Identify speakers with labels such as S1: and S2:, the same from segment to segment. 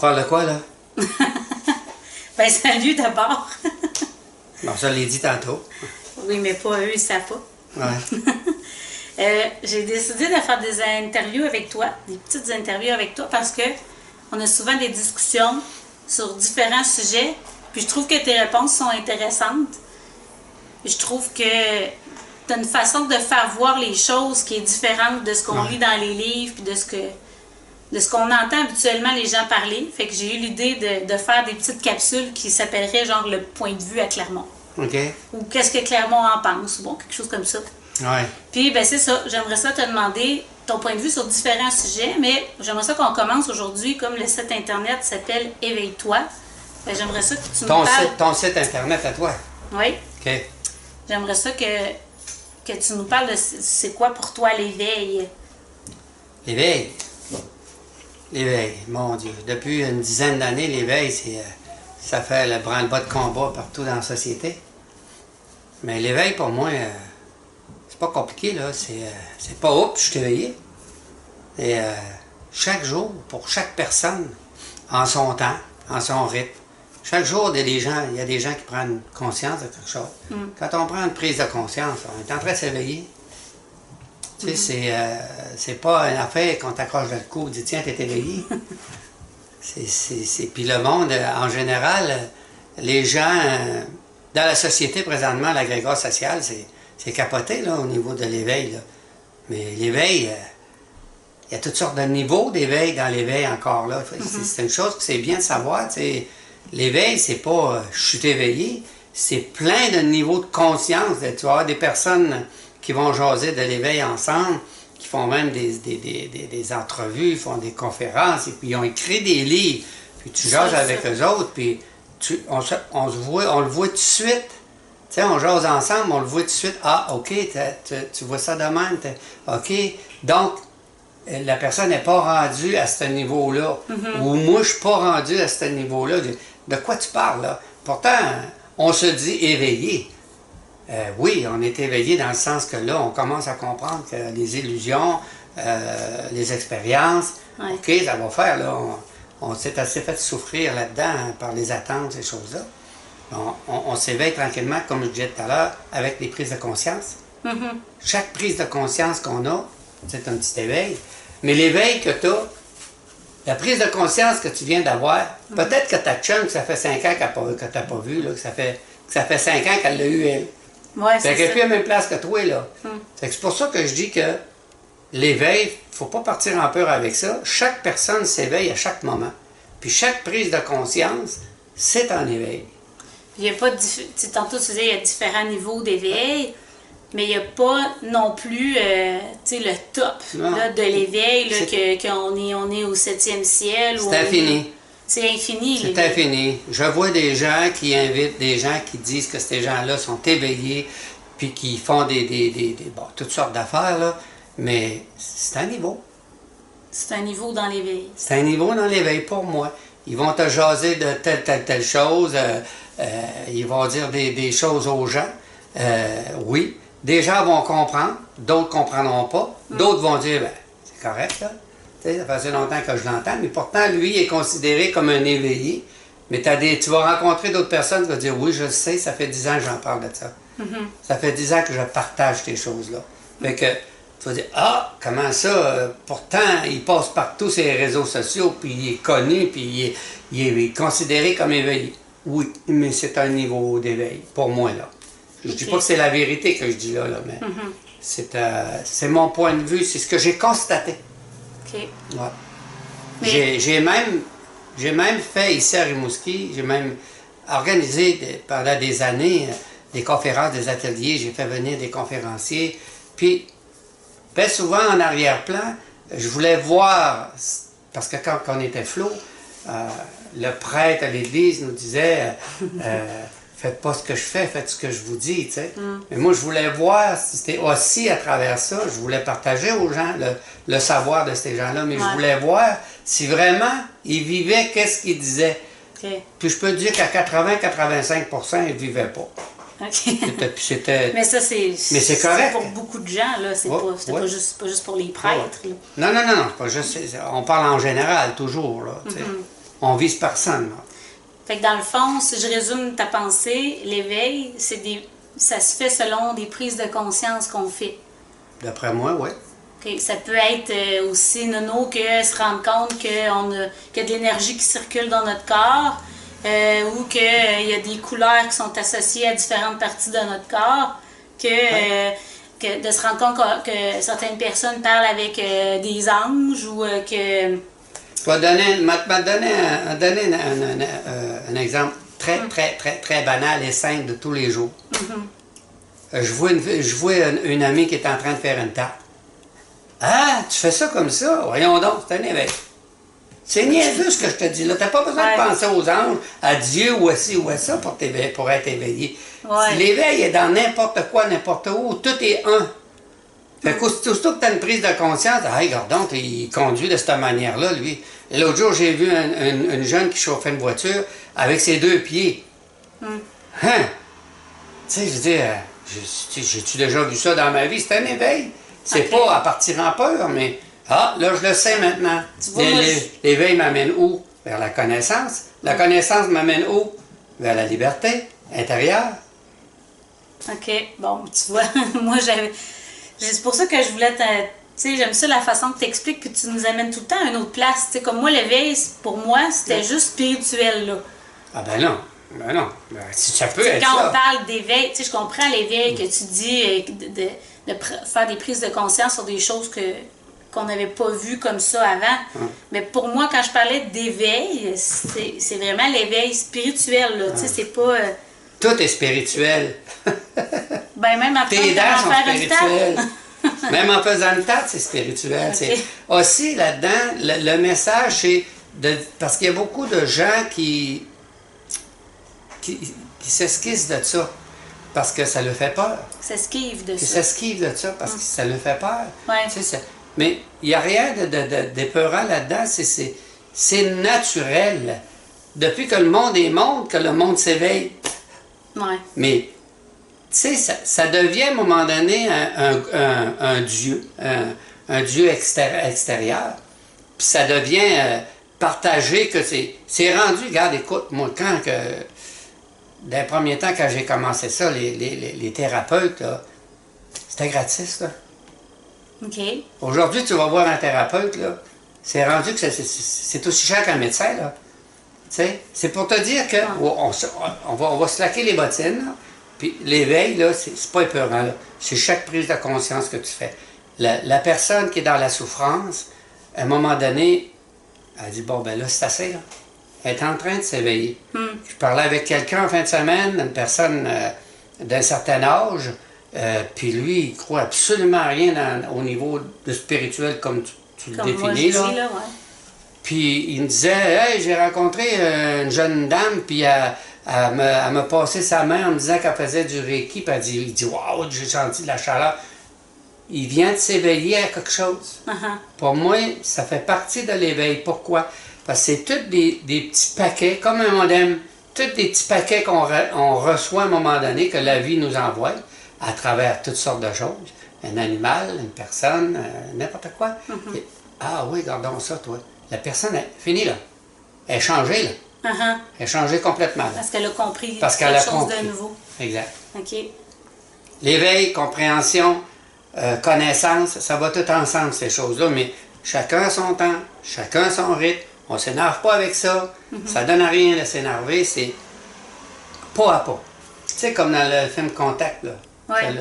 S1: parles de quoi, là?
S2: Ben, salut d'abord.
S1: Bon, ça, je l'ai dit tantôt.
S2: Oui, mais pas eux, ils savent pas.
S1: Ouais.
S2: J'ai décidé de faire des interviews avec toi, des petites interviews avec toi, parce que on a souvent des discussions sur différents sujets, puis je trouve que tes réponses sont intéressantes. Je trouve que tu as une façon de faire voir les choses qui est différente de ce qu'on lit dans les livres, puis de ce qu'on entend habituellement les gens parler. Fait que j'ai eu l'idée de faire des petites capsules qui s'appelleraient genre le point de vue à Clermont.
S1: OK.
S2: Ou qu'est-ce que Clermont en pense, bon, quelque chose comme ça.
S1: Ouais.
S2: Puis, ben c'est ça. J'aimerais ça te demander ton point de vue sur différents sujets, mais j'aimerais ça qu'on commence aujourd'hui, comme le site Internet s'appelle Éveille-toi. Ben, j'aimerais ça que tu nous parles...
S1: Ton site Internet à toi?
S2: Oui.
S1: OK.
S2: J'aimerais ça que tu nous parles de c'est quoi pour toi l'éveil.
S1: L'éveil. L'éveil, mon Dieu. Depuis une dizaine d'années, l'éveil, ça fait le branle-bas de combat partout dans la société. Mais l'éveil, pour moi, c'est pas compliqué, là. C'est pas « oups, je suis éveillé ». Et chaque jour, pour chaque personne, en son temps, en son rythme, chaque jour, il y a des gens qui prennent conscience de quelque chose. Quand on prend une prise de conscience, on est en train de s'éveiller. Tu sais, c'est pas une affaire qu'on t'accroche dans le cou et dit « Tiens, t'es éveillé ». Puis le monde, en général, les gens, dans la société présentement, l'agrégat social, c'est capoté là, au niveau de l'éveil. Mais l'éveil, il y a toutes sortes de niveaux d'éveil dans l'éveil encore là. C'est une chose que c'est bien de savoir. T'sais. L'éveil, c'est pas « je suis éveillé », c'est plein de niveaux de conscience. Tu vas avoir des personnes qui vont jaser de l'éveil ensemble, qui font même des entrevues, ils font des conférences, et puis ils ont écrit des livres, puis tu jases avec eux autres, puis on le voit tout de suite. Tu sais, on jase ensemble, on le voit tout de suite. Ah, OK, tu vois ça de même. OK. Donc, la personne n'est pas rendue à ce niveau-là. Ou moi, je ne suis pas rendu à ce niveau-là. De quoi tu parles, là? Pourtant, on se dit éveillé. Oui, on est éveillé dans le sens que là, on commence à comprendre que les illusions, les expériences, OK, ça va faire, là. On s'est assez fait souffrir là-dedans hein, par les attentes, ces choses-là. On s'éveille tranquillement, comme je disais tout à l'heure, avec des prises de conscience. Chaque prise de conscience qu'on a, c'est un petit éveil. Mais l'éveil que tu as, la prise de conscience que tu viens d'avoir, peut-être que ta chum, que ça fait 5 ans que tu n'as pas vu, là, que ça fait 5 ans qu'elle l'a eu, elle.
S2: Ouais,
S1: Fait qu'elle n'est plus à la même place que toi, là. C'est pour ça que je dis que l'éveil, il ne faut pas partir en peur avec ça. Chaque personne s'éveille à chaque moment. Puis chaque prise de conscience, c'est un éveil.
S2: Il n'y a pas de... Tantôt, tu disais qu'il y a différents niveaux d'éveil, mais il n'y a pas non plus le top là, de l'éveil, qu'on est au 7e ciel.
S1: C'est infini.
S2: C'est infini.
S1: C'est infini. Je vois des gens qui invitent, des gens qui disent que ces gens-là sont éveillés, puis qui font toutes sortes d'affaires, là, mais c'est un niveau.
S2: C'est un niveau dans l'éveil.
S1: C'est un niveau dans l'éveil pour moi. Ils vont te jaser de telle chose, ils vont dire des choses aux gens. Oui, des gens vont comprendre, d'autres ne comprendront pas, d'autres vont dire, ben, c'est correct, là. Ça fait assez longtemps que je l'entends, mais pourtant, lui est considéré comme un éveillé. Mais tu vas rencontrer d'autres personnes qui vont dire, oui, je le sais, ça fait 10 ans que j'en parle de ça. Ça fait 10 ans que je partage ces choses-là. Fait que tu vas dire, ah, comment ça? Pourtant, il passe partout sur les réseaux sociaux, puis il est connu, puis il est considéré comme éveillé. Oui, mais c'est un niveau d'éveil, pour moi, là. Je ne dis pas que c'est la vérité que je dis là mais c'est mon point de vue, c'est ce que j'ai constaté.
S2: OK.
S1: Ouais.
S2: Mais...
S1: J'ai même fait ici à Rimouski, j'ai même organisé pendant des années des conférences, des ateliers, j'ai fait venir des conférenciers, puis bien souvent en arrière-plan, je voulais voir, parce que quand on était flou, le prêtre à l'église nous disait faites pas ce que je fais, faites ce que je vous dis, tu sais. Mais moi, je voulais voir si c'était aussi à travers ça, je voulais partager aux gens le savoir de ces gens-là, mais je voulais voir si vraiment ils vivaient, qu'est-ce qu'ils disaient. Puis je peux te dire qu'à 80-85%, ils ne vivaient pas.
S2: Mais ça, c'est
S1: correct.
S2: Pour beaucoup de gens, là. C'est pas juste pour les prêtres. Là.
S1: Non, c'est pas juste. On parle en général, toujours, là. on vise personne. Là.
S2: Fait que dans le fond, si je résume ta pensée, l'éveil, ça se fait selon des prises de conscience qu'on fait.
S1: D'après moi, oui.
S2: Okay. Ça peut être aussi, Nono, que se rendre compte qu'il y a de l'énergie qui circule dans notre corps ou qu'il y a des couleurs qui sont associées à différentes parties de notre corps, que de se rendre compte que certaines personnes parlent avec des anges ou que...
S1: Je vais donner un exemple très banal et simple de tous les jours. Je vois une amie qui est en train de faire une tarte. Ah, tu fais ça comme ça? Voyons donc, c'est un éveil. C'est niaiseux ce que je te dis là. Tu n'as pas besoin de penser aux anges, à Dieu ou à ci ou à ça pour être éveillé.
S2: Ouais.
S1: L'éveil est dans n'importe quoi, n'importe où. Tout est un. Fait qu'aussitôt que tu as une prise de conscience, hey, regardons, il conduit de cette manière-là, lui. L'autre jour, j'ai vu une jeune qui chauffait une voiture avec ses 2 pieds. Hein? Tu sais, je veux dire, j'ai-tu déjà vu ça dans ma vie? C'est un éveil. C'est pas à partir en peur, mais là, je le sais maintenant. L'éveil m'amène où? Vers la connaissance. La connaissance m'amène où? Vers la liberté intérieure.
S2: OK. Bon, tu vois, moi, c'est pour ça que je voulais tu sais, j'aime ça la façon que tu expliques, puis tu nous amènes tout le temps à une autre place. Tu sais, comme moi, l'éveil, pour moi, c'était juste spirituel, là.
S1: Ah ben non. Ben non. Ben, si ça peut être
S2: quand
S1: ça.
S2: on parle d'éveil, tu sais, je comprends l'éveil que tu dis, de faire des prises de conscience sur des choses qu'on n'avait pas vues comme ça avant. Mais pour moi, quand je parlais d'éveil, c'est vraiment l'éveil spirituel, là. Tu sais, c'est pas...
S1: Tout est spirituel.
S2: Ben même après,
S1: Tes dents sont
S2: faire une
S1: spirituelles.
S2: tarte.
S1: Même en faisant une tarte, c'est spirituel.
S2: Okay.
S1: C'est aussi là-dedans, le message, c'est parce qu'il y a beaucoup de gens qui s'esquissent de ça parce que ça leur fait peur.
S2: S'esquive de
S1: Qui
S2: ça.
S1: s'esquivent de ça parce que ça leur fait peur.
S2: Ouais.
S1: Tu sais, mais il n'y a rien d'épeurant là-dedans. C'est naturel. Depuis que le monde est monde, que le monde s'éveille.
S2: Ouais.
S1: Mais, tu sais, ça devient à un moment donné un Dieu, un Dieu extérieur. Puis ça devient partagé, que c'est rendu, regarde, écoute, moi, dans les premiers temps, quand j'ai commencé ça, les thérapeutes, là, c'était gratis, là.
S2: OK.
S1: Aujourd'hui, tu vas voir un thérapeute, là, c'est rendu que c'est aussi cher qu'un médecin, là. Tu sais, c'est pour te dire que on va se laquer les bottines, là. Puis l'éveil, là, c'est pas épeurant, là. C'est chaque prise de conscience que tu fais. La personne qui est dans la souffrance, à un moment donné, elle dit, bon, ben là, c'est assez, là. Elle est en train de s'éveiller. Je parlais avec quelqu'un en fin de semaine, une personne d'un certain âge, puis lui, il croit absolument à rien au niveau de spirituel, comme tu le définis, là.
S2: Ouais.
S1: Puis il me disait, hey, j'ai rencontré une jeune dame, puis elle m'a passé sa main en me disant qu'elle faisait du Reiki, puis il dit, waouh, j'ai senti de la chaleur. Il vient de s'éveiller à quelque chose. Pour moi, ça fait partie de l'éveil. Pourquoi? Parce que c'est tous des petits paquets, comme un modem, tous des petits paquets qu'on reçoit à un moment donné, que la vie nous envoie, à travers toutes sortes de choses. Un animal, une personne, n'importe quoi. Et, ah oui, gardons ça, toi. La personne est finie, là. Elle est changée, là. Elle est changée complètement. Là.
S2: Parce qu'elle a compris
S1: quelque
S2: chose de nouveau.
S1: Exact.
S2: OK.
S1: L'éveil, compréhension, connaissance, ça va tout ensemble, ces choses-là, mais chacun a son temps, chacun a son rythme. On ne s'énerve pas avec ça. Ça ne donne à rien de s'énerver, c'est pas à pas. Tu sais, comme dans le film Contact, là.
S2: Ouais.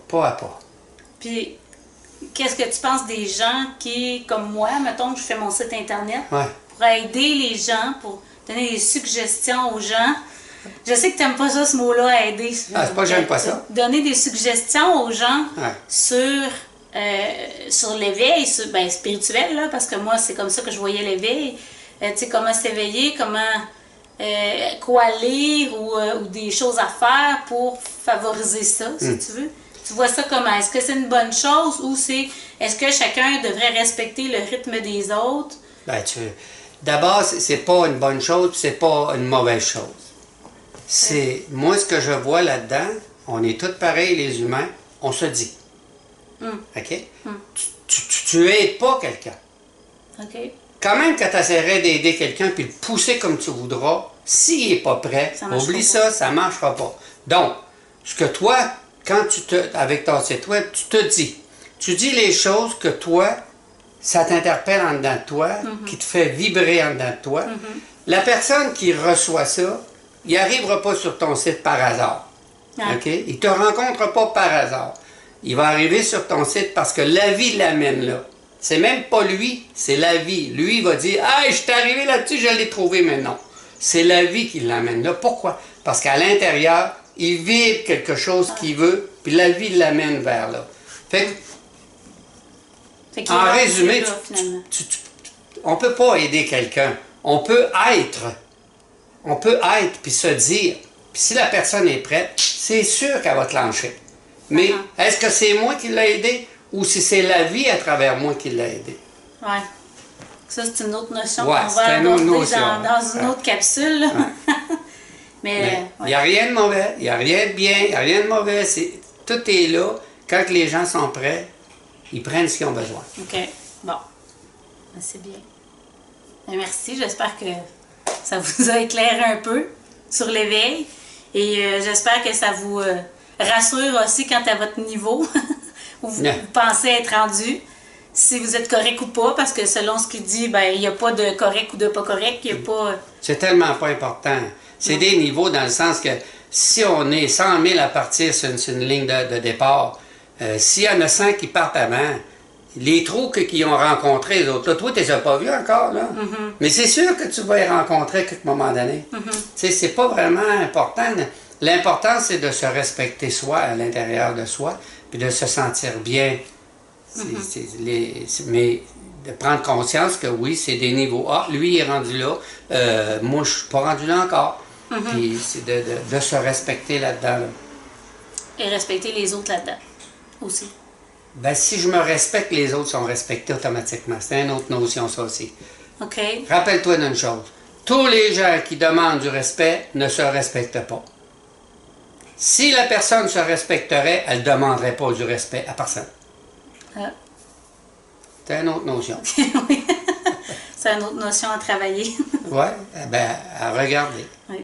S1: Pas à pas.
S2: Puis, qu'est-ce que tu penses des gens qui, comme moi, mettons que je fais mon site Internet, pour aider les gens, pour donner des suggestions aux gens? Je sais que tu n'aimes pas ça, ce mot-là, aider.
S1: Ah, c'est pas que j'aime pas ça.
S2: Donner des suggestions aux gens sur l'éveil, spirituel, là, parce que moi, c'est comme ça que je voyais l'éveil. Tu sais, comment s'éveiller, quoi lire ou des choses à faire pour favoriser ça, si tu veux. Tu vois ça comment? Est-ce que c'est une bonne chose ou est-ce que chacun devrait respecter le rythme des autres?
S1: Ben, d'abord, c'est pas une bonne chose, c'est pas une mauvaise chose. Moi, ce que je vois là-dedans, on est tous pareils, les humains, on se dit. OK? Tu aides pas quelqu'un.
S2: OK.
S1: quand même que tu essaierais d'aider quelqu'un puis le pousser comme tu voudras, s'il n'est pas prêt, oublie ça, ça ne marchera pas. Donc, ce que toi, quand avec ton site web, tu dis les choses que toi, ça t'interpelle en dedans de toi, qui te fait vibrer en dedans de toi. La personne qui reçoit ça, il n'arrivera pas sur ton site par hasard. OK? Il ne te rencontre pas par hasard. Il va arriver sur ton site parce que la vie l'amène là. C'est même pas lui, c'est la vie. Lui, il va dire « Ah, je suis arrivé là-dessus, je l'ai trouvé maintenant. » C'est la vie qui l'amène là. Pourquoi? Parce qu'à l'intérieur, il vibre quelque chose qu'il veut, puis la vie l'amène vers là. Fait que, en résumé, on ne peut pas aider quelqu'un. On peut être. On peut être, puis se dire. Puis si la personne est prête, c'est sûr qu'elle va te lâcher. Mais est-ce que c'est moi qui l'ai aidé ou si c'est la vie à travers moi qui l'a aidé?
S2: Oui. Ça, c'est une autre notion
S1: ouais,
S2: qu'on va aborder dans une autre capsule. Ouais. Mais
S1: il n'y a rien de mauvais, il n'y a rien de bien, il n'y a rien de mauvais. Tout est là. Quand les gens sont prêts, ils prennent ce qu'ils ont besoin.
S2: OK. Bon. C'est bien. Merci. J'espère que ça vous a éclairé un peu sur l'éveil. Et j'espère que ça vous rassure aussi quant à votre niveau où vous pensez être rendu. Si vous êtes correct ou pas, parce que selon ce qu'il dit, ben il n'y a pas de correct ou de pas correct. Il y a pas...
S1: C'est tellement pas important. C'est des niveaux dans le sens que si on est 100 000 à partir sur une ligne de départ, s'il y en a 100 qui partent avant, les trous qu'ils ont rencontrés, les autres, là, toi, tu ne les as pas vus encore, là. Mais c'est sûr que tu vas les rencontrer à quelque moment donné. C'est pas vraiment important. L'important, c'est de se respecter soi à l'intérieur de soi, puis de se sentir bien. Mais de prendre conscience que oui, c'est des niveaux. Ah, lui, il est rendu là. Moi, je ne suis pas rendu là encore. Puis c'est de se respecter là-dedans. Là.
S2: Et respecter les autres là-dedans aussi.
S1: Ben, si je me respecte, les autres sont respectés automatiquement. C'est une autre notion, ça aussi.
S2: OK.
S1: Rappelle-toi d'une chose. Tous les gens qui demandent du respect ne se respectent pas. Si la personne se respecterait, elle ne demanderait pas du respect à personne. C'est une autre notion.
S2: Oui. C'est une autre notion à travailler.
S1: Oui, ben, à regarder.
S2: Oui.